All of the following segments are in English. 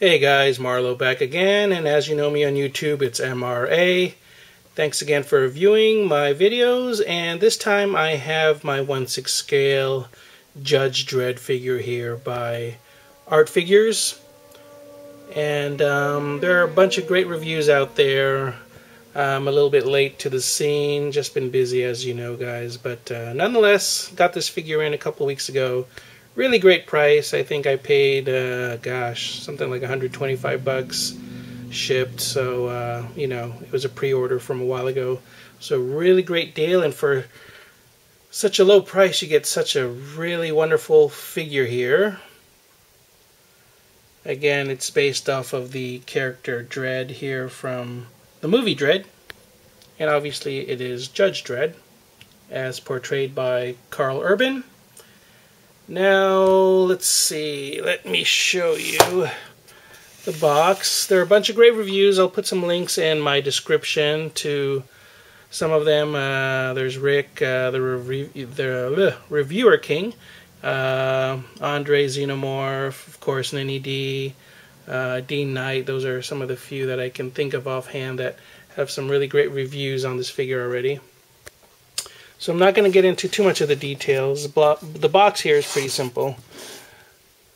Hey guys, Marlo back again, and as you know me on YouTube, it's MRA. Thanks again for viewing my videos, and this time I have my 1/6 scale Judge Dredd figure here by Art Figures. And there are a bunch of great reviews out there. I'm a little bit late to the scene, just been busy as you know guys, but nonetheless, got this figure in a couple weeks ago. Really great price. I think I paid, something like 125 bucks shipped. So, you know, it was a pre-order from a while ago. So really great deal, and for such a low price, you get such a really wonderful figure here. Again, it's based off of the character Dredd here from the movie Dredd. And obviously it is Judge Dredd, as portrayed by Karl Urban. Now, let's see, let me show you the box. There are a bunch of great reviews. I'll put some links in my description to some of them. There's Rick, the Reviewer King, Andre Xenomorph, of course, Ninny D, Dean Knight. Those are some of the few that I can think of offhand that have some really great reviews on this figure already. So I'm not going to get into too much of the details. The box here is pretty simple.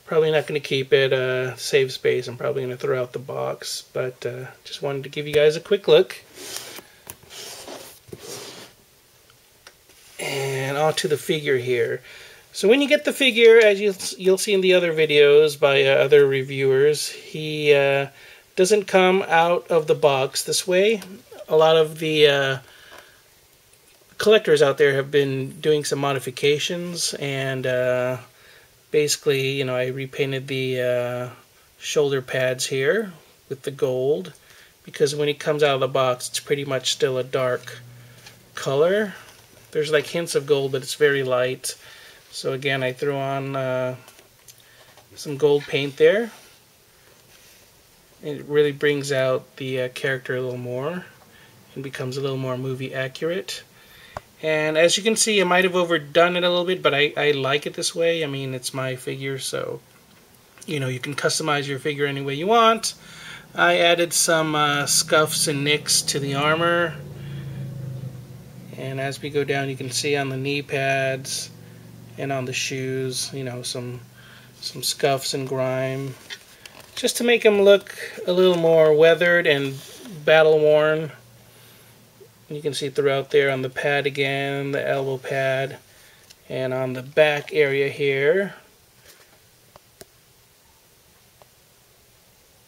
Probably not going to keep it, save space. I'm probably going to throw out the box, but just wanted to give you guys a quick look. And on to the figure here. So when you get the figure, as you'll see in the other videos by other reviewers, he doesn't come out of the box this way. A lot of the collectors out there have been doing some modifications, and basically, you know, I repainted the shoulder pads here with the gold, because when it comes out of the box, it's pretty much still a dark color. There's like hints of gold, but it's very light. So again, I threw on some gold paint there. It really brings out the character a little more and becomes a little more movie accurate. And as you can see, I might have overdone it a little bit, but I like it this way. I mean, it's my figure, so, you know, you can customize your figure any way you want. I added some scuffs and nicks to the armor. And as we go down, you can see on the knee pads and on the shoes, you know, some scuffs and grime, just to make them look a little more weathered and battle-worn. You can see throughout there on the pad again, the elbow pad, and on the back area here.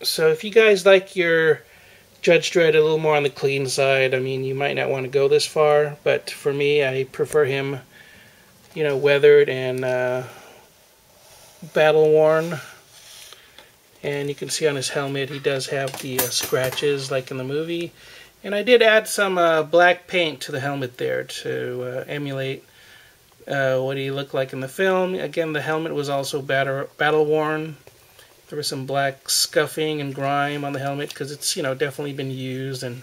So if you guys like your Judge Dredd a little more on the clean side, I mean, you might not want to go this far, but for me, I prefer him, you know, weathered and battle-worn. And you can see on his helmet, he does have the scratches like in the movie. And I did add some black paint to the helmet there to emulate what he looked like in the film. Again, the helmet was also battle-worn. There was some black scuffing and grime on the helmet because it's, you know, definitely been used. And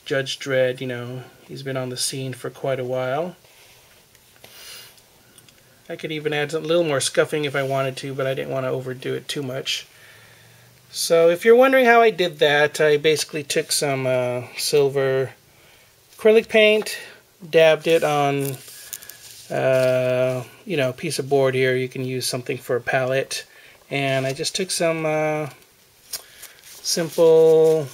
Judge Dredd, you know, he's been on the scene for quite a while. I could even add a little more scuffing if I wanted to, but I didn't want to overdo it too much. So if you're wondering how I did that, I basically took some silver acrylic paint, dabbed it on, you know, a piece of board here. You can use something for a palette. And I just took some simple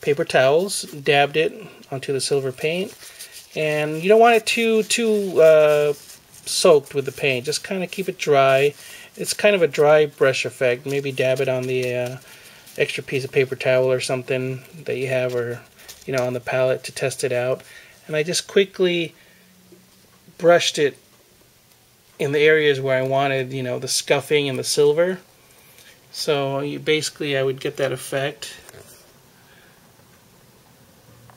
paper towels, dabbed it onto the silver paint. And you don't want it too soaked with the paint. Just kind of keep it dry. It's kind of a dry brush effect. Maybe dab it on the extra piece of paper towel or something that you have, or, you know, on the palette to test it out. And I just quickly brushed it in the areas where I wanted, you know, the scuffing and the silver. So basically I would get that effect.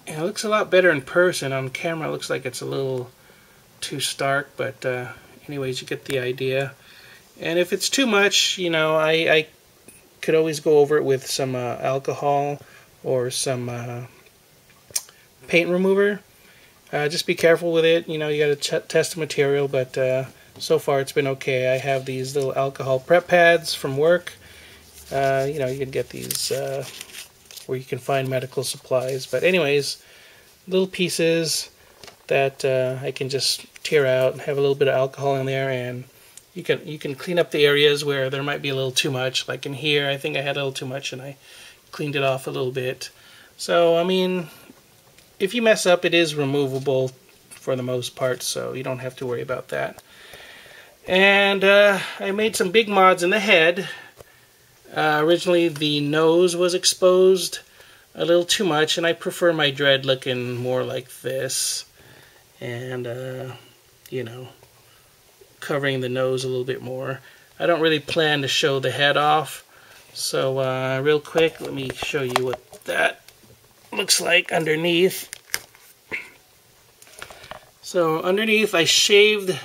And it looks a lot better in person. On camera it looks like it's a little too stark, but anyways, you get the idea. And if it's too much, you know, I could always go over it with some alcohol or some paint remover. Just be careful with it. You know, you got to test the material, but so far it's been okay. I have these little alcohol prep pads from work, You know, you can get these where you can find medical supplies. But anyways, little pieces that I can just tear out and have a little bit of alcohol in there, and you can clean up the areas where there might be a little too much. Like in here, I think I had a little too much, and I cleaned it off a little bit. So I mean, if you mess up, it is removable for the most part, so you don't have to worry about that. And I made some big mods in the head. Originally the nose was exposed a little too much, and I prefer my Dredd looking more like this, and you know, covering the nose a little bit more. I don't really plan to show the head off, so real quick, let me show you what that looks like underneath. So underneath I shaved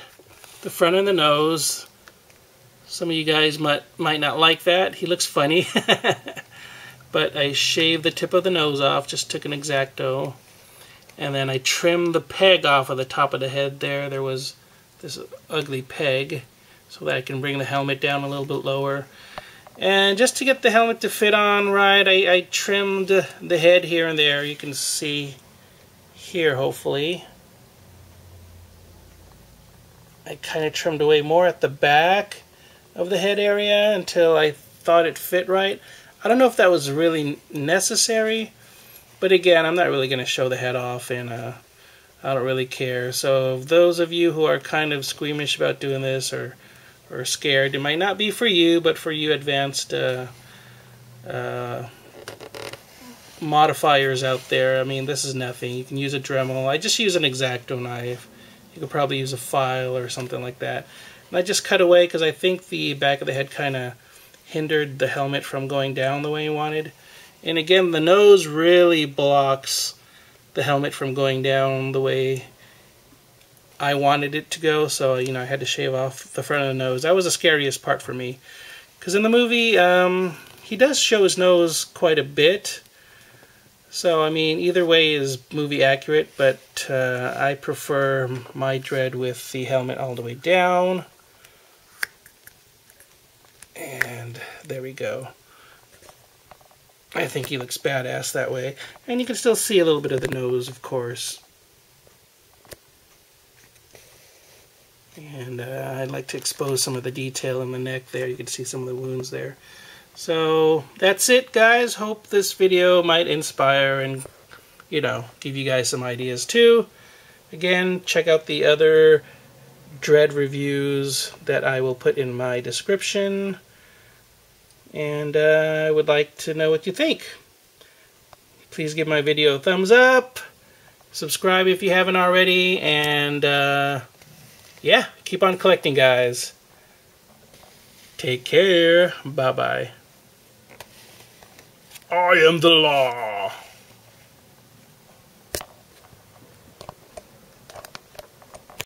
the front of the nose. Some of you guys might not like that. He looks funny. But I shaved the tip of the nose off, just took an X-Acto. And then I trimmed the peg off of the top of the head there. There was this ugly peg, so that I can bring the helmet down a little bit lower. And just to get the helmet to fit on right, I trimmed the head here and there. You can see here, hopefully. I kind of trimmed away more at the back of the head area until I thought it fit right. I don't know if that was really necessary, but again, I'm not really going to show the head off, and I don't really care. So those of you who are kind of squeamish about doing this or scared, it might not be for you, but for you advanced modifiers out there, I mean, this is nothing. You can use a Dremel. I just use an X-Acto knife. You could probably use a file or something like that. And I just cut away because I think the back of the head kind of hindered the helmet from going down the way you wanted. And again, the nose really blocks the helmet from going down the way I wanted it to go. So, you know, I had to shave off the front of the nose. That was the scariest part for me. Because in the movie, he does show his nose quite a bit. So, I mean, either way is movie accurate, but I prefer my Dredd with the helmet all the way down. And there we go. I think he looks badass that way. And you can still see a little bit of the nose, of course. And I'd like to expose some of the detail in the neck there. You can see some of the wounds there. So that's it, guys. Hope this video might inspire and, you know, give you guys some ideas too. Again, check out the other Dredd reviews that I will put in my description. And I would like to know what you think. Please give my video a thumbs up. Subscribe if you haven't already. And yeah, keep on collecting, guys. Take care. Bye-bye. I am the law.